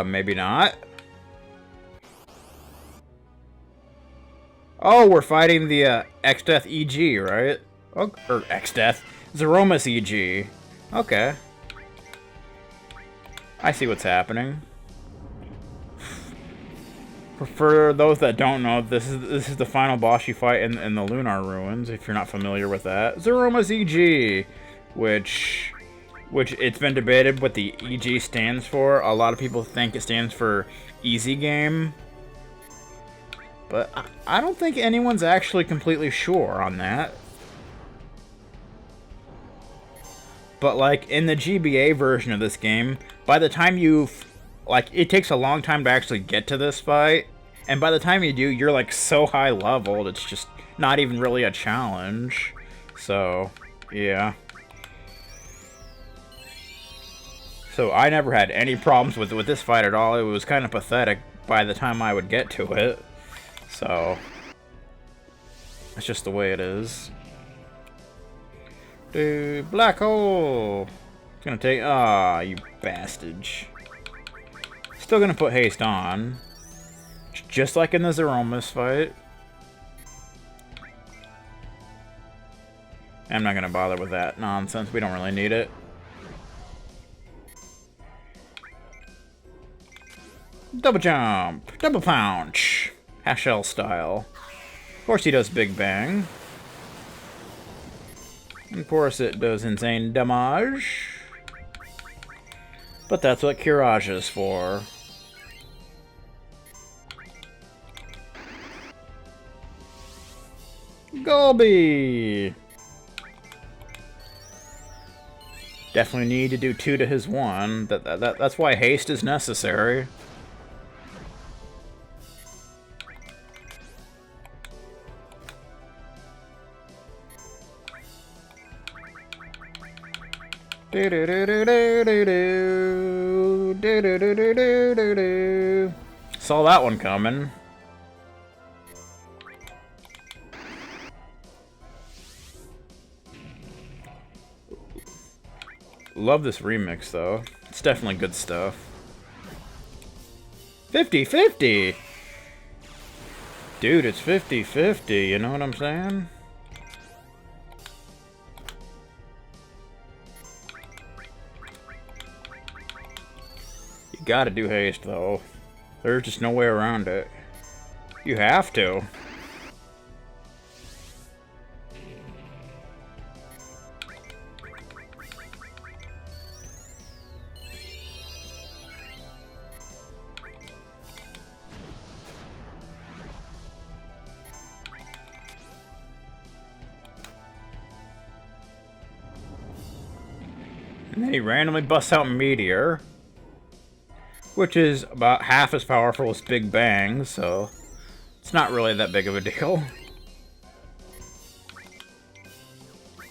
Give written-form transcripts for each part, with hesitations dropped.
Maybe not. Oh, we're fighting the Exdeath EG, right? Oh, or Exdeath. Zeromus EG. Okay. I see what's happening. For those that don't know, this is the final boss you fight in the Lunar Ruins, if you're not familiar with that. Zeromus EG, which it's been debated what the EG stands for. A lot of people think it stands for Easy Game. But I don't think anyone's actually completely sure on that. But like in the GBA version of this game, by the time it takes a long time to actually get to this fight, and by the time you do, you're like so high leveled, it's just not even really a challenge. So, yeah. So I never had any problems with this fight at all. It was kind of pathetic by the time I would get to it. So, that's just the way it is. Dude, black hole! It's gonna take... Ah, you bastard. Still gonna put haste on. Just like in the Zeromus fight. I'm not gonna bother with that nonsense. We don't really need it. Double jump! Double punch! Half shell style. Of course he does Big Bang. Of course it does insane damage. But that's what Courage is for. Golby! Definitely need to do 2 to his 1. That's why haste is necessary. Saw that one coming. Love this remix though. It's definitely good stuff. 50-50! Dude, it's 50-50, you know what I'm saying? You gotta do haste, though. There's just no way around it. You have to. And then he randomly busts out Meteor, which is about half as powerful as Big Bang, so it's not really that big of a deal.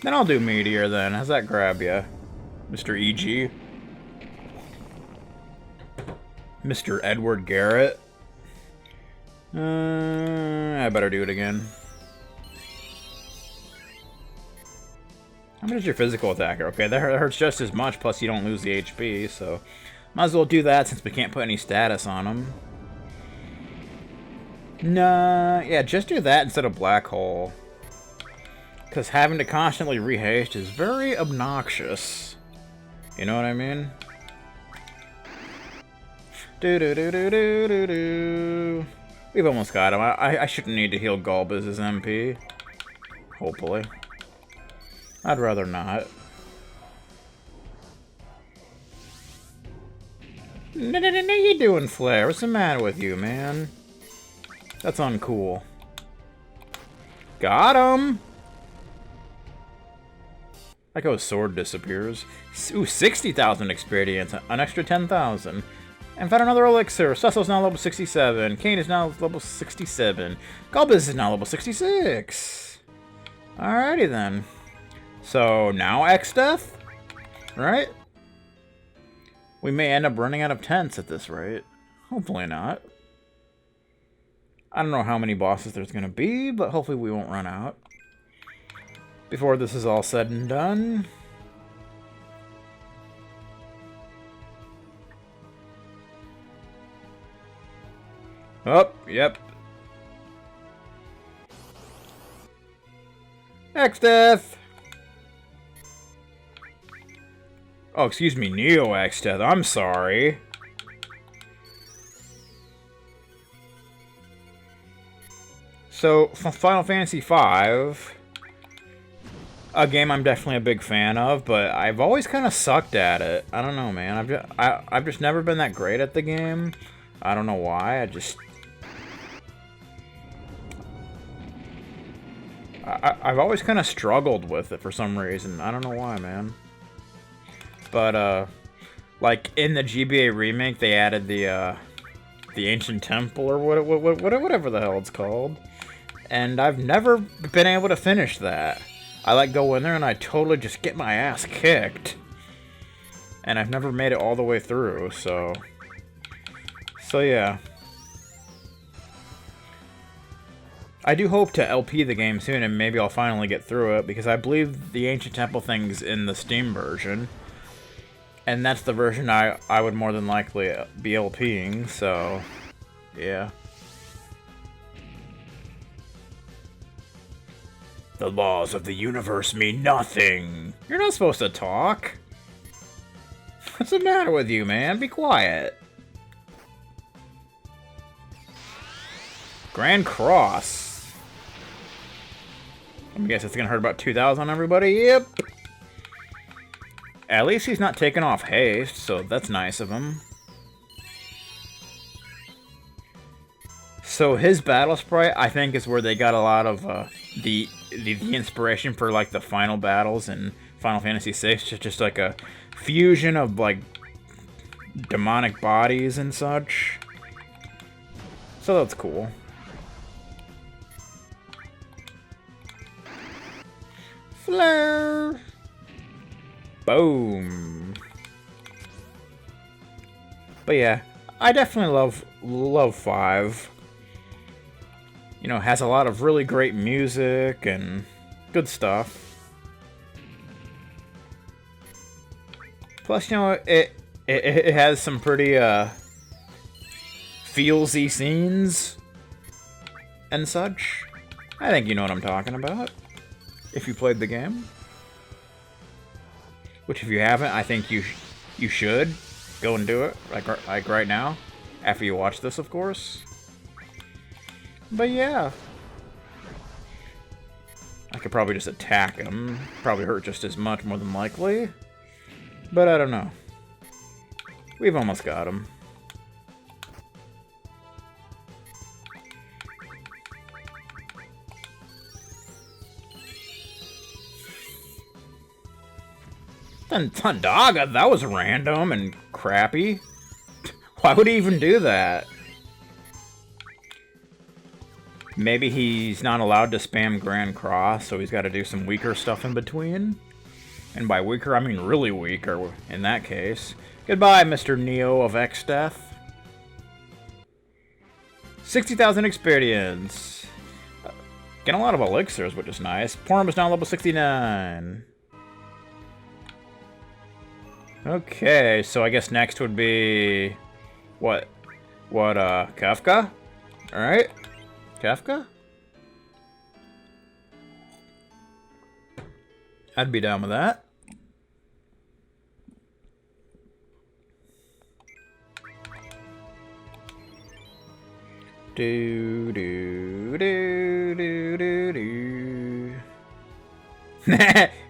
Then I'll do Meteor then. How's that grab ya, Mr. EG? Mr. Edward Garrett? I better do it again. How much is your physical attack? Okay, that hurts just as much, plus you don't lose the HP, so might as well do that since we can't put any status on him. Nah, yeah, just do that instead of Black Hole. Because having to constantly rehaste is very obnoxious. You know what I mean? Do. We've almost got him. I shouldn't need to heal Gulbiz's MP. Hopefully. I'd rather not. No, you doing, Flare? What's the matter with you, man? That's uncool. Got him! Like how his sword disappears. Ooh, 60,000 experience, an extra 10,000. And found another elixir. Cecil's now level 67. Kane is now level 67. Gulbiz is now level 66. Alrighty then. So now Exdeath? Right? We may end up running out of tents at this rate. Hopefully not. I don't know how many bosses there's going to be, but hopefully we won't run out. Before this is all said and done. Yep. Exdeath! Oh, excuse me, Neo Exdeath. I'm sorry. So, Final Fantasy V, a game I'm definitely a big fan of, but I've always kind of sucked at it. I don't know, man. I've just never been that great at the game. I don't know why. I've always kind of struggled with it for some reason. I don't know why, man. But, like, in the GBA remake, they added the Ancient Temple, or whatever the hell it's called. And I've never been able to finish that. I, like, go in there and I totally just get my ass kicked. And I've never made it all the way through, so... So, yeah. I do hope to LP the game soon, and maybe I'll finally get through it, because I believe the Ancient Temple thing's in the Steam version. And that's the version I would more than likely be LPing, so... Yeah. The laws of the universe mean nothing. You're not supposed to talk. What's the matter with you, man? Be quiet. Grand Cross. I guess it's gonna hurt about 2,000 on everybody. Yep. At least he's not taking off haste, so that's nice of him. So his battle sprite, I think, is where they got a lot of the inspiration for, like, the final battles in Final Fantasy VI. Just like a fusion of, like, demonic bodies and such. So that's cool. Flare! Boom! But yeah, I definitely love 5. You know, has a lot of really great music and good stuff. Plus, you know, it has some pretty feelsy scenes and such. I think you know what I'm talking about if you played the game. Which, if you haven't, I think you should go and do it, like right now, after you watch this, of course. But yeah, I could probably just attack him. Probably hurt just as much, more than likely. But I don't know. We've almost got him. Then Tandaga, that was random and crappy. Why would he even do that? Maybe he's not allowed to spam Grand Cross, so he's got to do some weaker stuff in between. And by weaker, I mean really weaker in that case. Goodbye, Mr. Neo of Exdeath. 60,000 experience. Getting a lot of elixirs, which is nice. Porum is now level 69. Okay, so I guess next would be... What, Kefka? Alright. Kefka? I'd be down with that. Do do do do do do.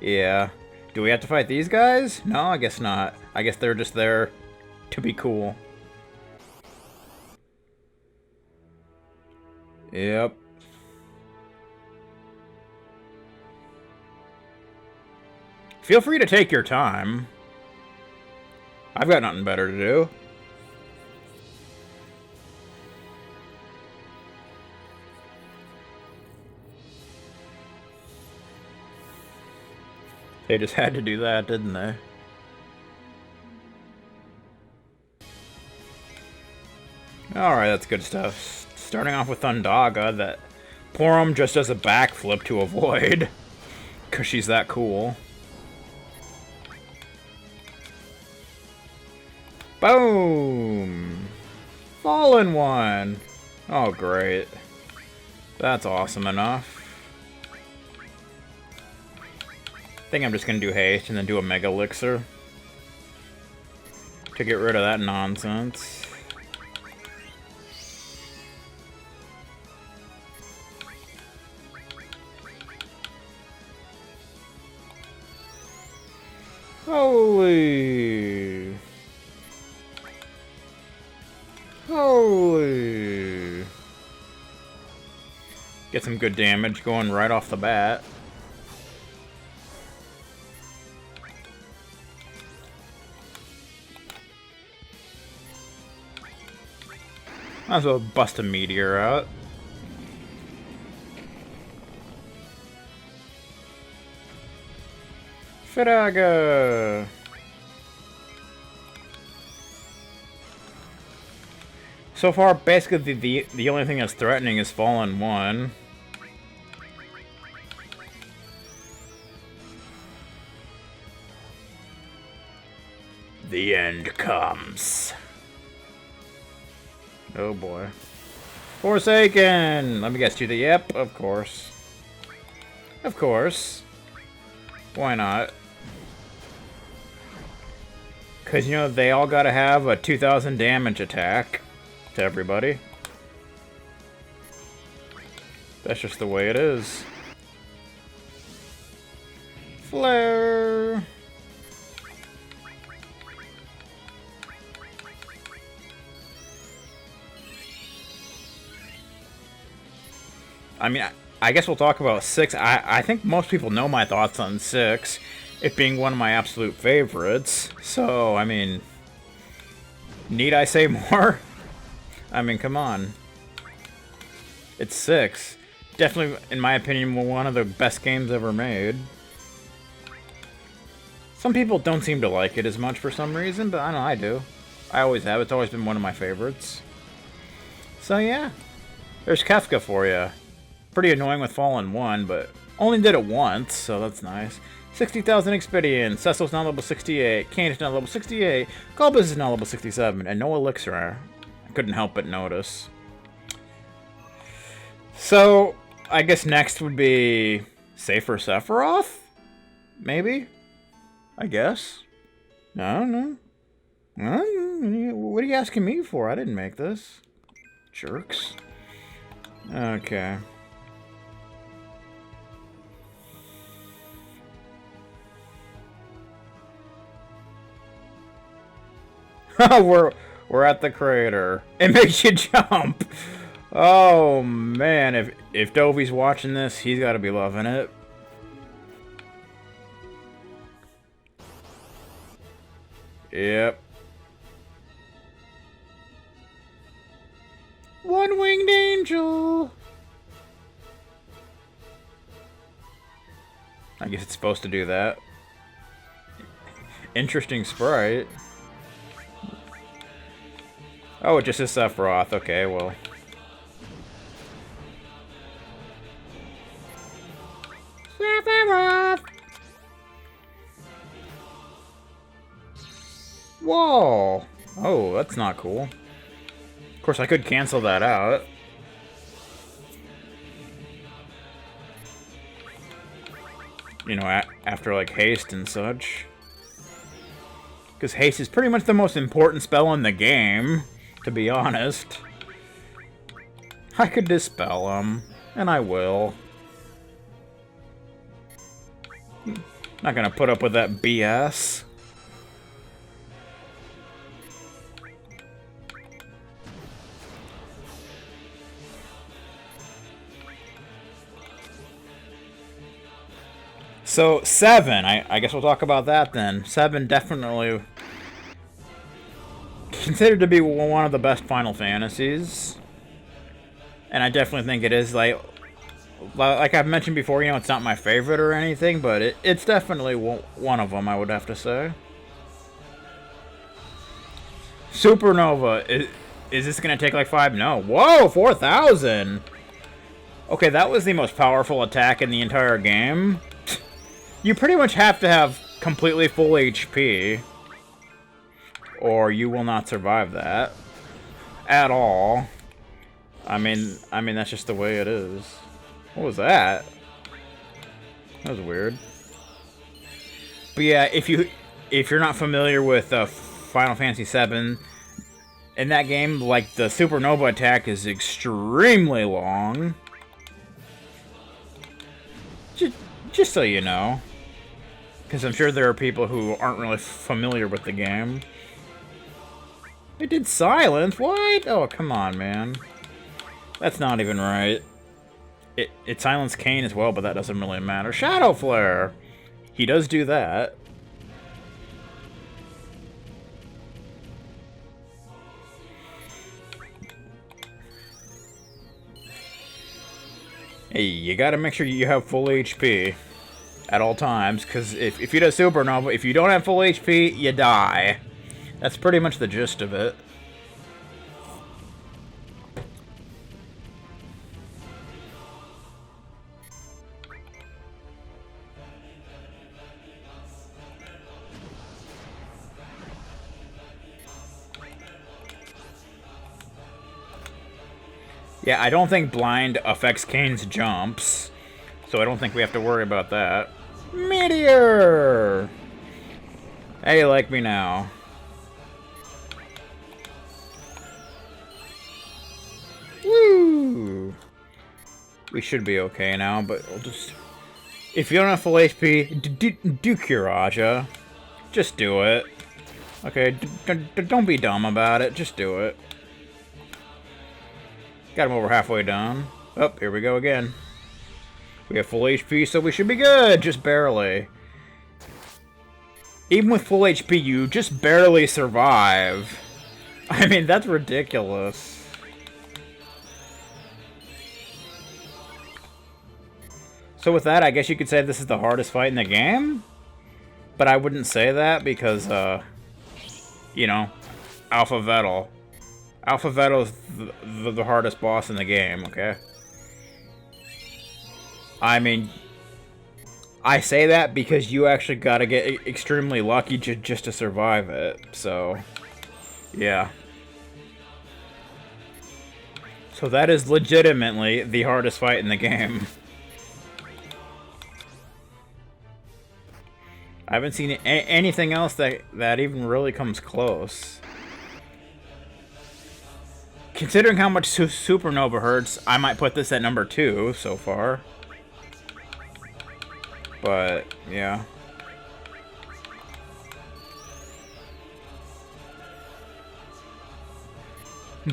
Yeah. Do we have to fight these guys? No, I guess not. I guess they're just there to be cool. Yep. Feel free to take your time. I've got nothing better to do. They just had to do that, didn't they? Alright, that's good stuff. Starting off with Thundaga, that Porum just does a backflip to avoid. Because she's that cool. Boom! Fallen one! Oh, great. That's awesome enough. I think I'm just gonna do haste and then do a Mega Elixir to get rid of that nonsense. Holy! Holy! Get some good damage going right off the bat. Might as well bust a meteor out. Firaga! So far, basically, the only thing that's threatening is Fallen 1. The end comes. Oh boy. Forsaken! Let me guess, do the yep, of course. Of course. Why not? Because, you know, they all gotta have a 2000 damage attack to everybody. That's just the way it is. Flare! I mean, I guess we'll talk about 6. I think most people know my thoughts on 6, it being one of my absolute favorites. So, I mean, need I say more? I mean, come on. It's 6. Definitely, in my opinion, one of the best games ever made. Some people don't seem to like it as much for some reason, but I know I do. I always have. It's always been one of my favorites. So, yeah. There's Kefka for you. Pretty annoying with Fallen 1, but only did it once, so that's nice. 60,000 experience. Cecil's now level 68. Kane is now level 68. Galbus is now level 67. And no elixir. I couldn't help but notice. So, I guess next would be Safer Sephiroth? Maybe? I guess. I don't know. What are you asking me for? I didn't make this. Jerks. Okay. we're at the crater. It makes you jump. Oh man, if Dovey's watching this, he's got to be loving it. Yep. One-winged angel. I guess it's supposed to do that. Interesting sprite. Oh, it just is Sephiroth. Okay, well. Sephiroth! Whoa! Oh, that's not cool. Of course, I could cancel that out. You know, after, like, haste and such. Because haste is pretty much the most important spell in the game. To be honest, I could dispel him, and I will. Not gonna put up with that BS. So 7, I guess we'll talk about that then. 7 definitely considered to be one of the best Final Fantasies, and I definitely think it is. Like I've mentioned before, you know, it's not my favorite or anything, but it's definitely one of them, I would have to say. Supernova, is this gonna take like 5? No. Whoa, 4,000. Okay, that was the most powerful attack in the entire game. You pretty much have to have completely full HP, or you will not survive that at all. I mean, that's just the way it is. What was that? That was weird. But yeah, if you're not familiar with Final Fantasy VII, in that game, like, the supernova attack is extremely long. Just so you know. Because I'm sure there are people who aren't really familiar with the game. It did silence? What? Oh, come on, man. That's not even right. It silenced Kane as well, but that doesn't really matter. Shadow Flare! He does do that. Hey, you gotta make sure you have full HP at all times, because if you do supernova, if you don't have full HP, you die. That's pretty much the gist of it. Yeah, I don't think blind affects Kane's jumps, so I don't think we have to worry about that. Meteor! Hey, you like me now. Woo! We should be okay now, but we'll just... If you don't have full HP, do Kuraja. Just do it. Okay, don't be dumb about it, just do it. Got him over halfway down. Oh, here we go again. We have full HP, so we should be good. Just barely. Even with full HP, you just barely survive. I mean, that's ridiculous. So with that, I guess you could say this is the hardest fight in the game? But I wouldn't say that because, you know, Alpha Vettel. Alpha Vettel is the hardest boss in the game, okay? I mean, I say that because you actually gotta get extremely lucky just to survive it, so, yeah. So that is legitimately the hardest fight in the game. I haven't seen anything else that even really comes close. Considering how much Supernova hurts, I might put this at number 2 so far. But, yeah.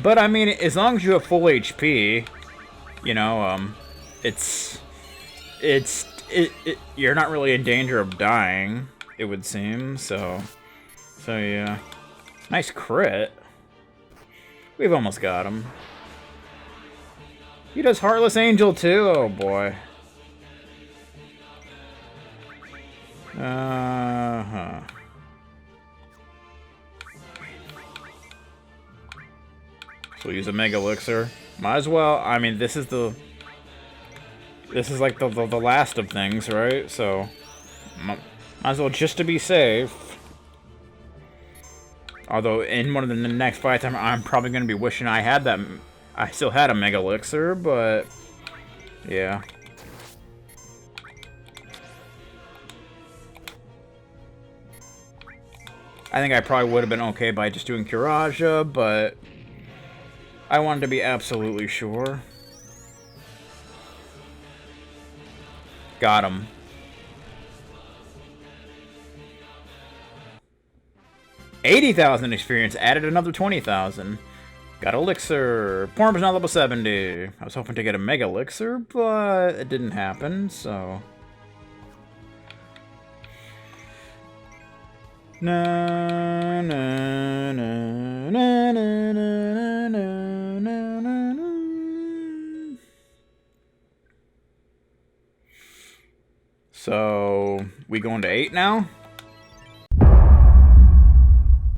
But, I mean, as long as you have full HP, you know, you're not really in danger of dying, it would seem, so yeah. Nice crit. We've almost got him. He does Heartless Angel too? Oh boy. Uh-huh. So we'll use a Mega Elixir. Might as well. I mean, this is like the last of things, right? So, might as well just to be safe. Although, in one of the next fights, I'm probably going to be wishing I had that. I still had a Mega Elixir, but yeah. I think I probably would have been okay by just doing Kuraja, but I wanted to be absolutely sure. Got him. $80,000 experience, added another 20,000. Got Elixir. Porm's now level 70. I was hoping to get a Mega Elixir, but it didn't happen, so. Na na na na na na na na na. So we going to 8 now?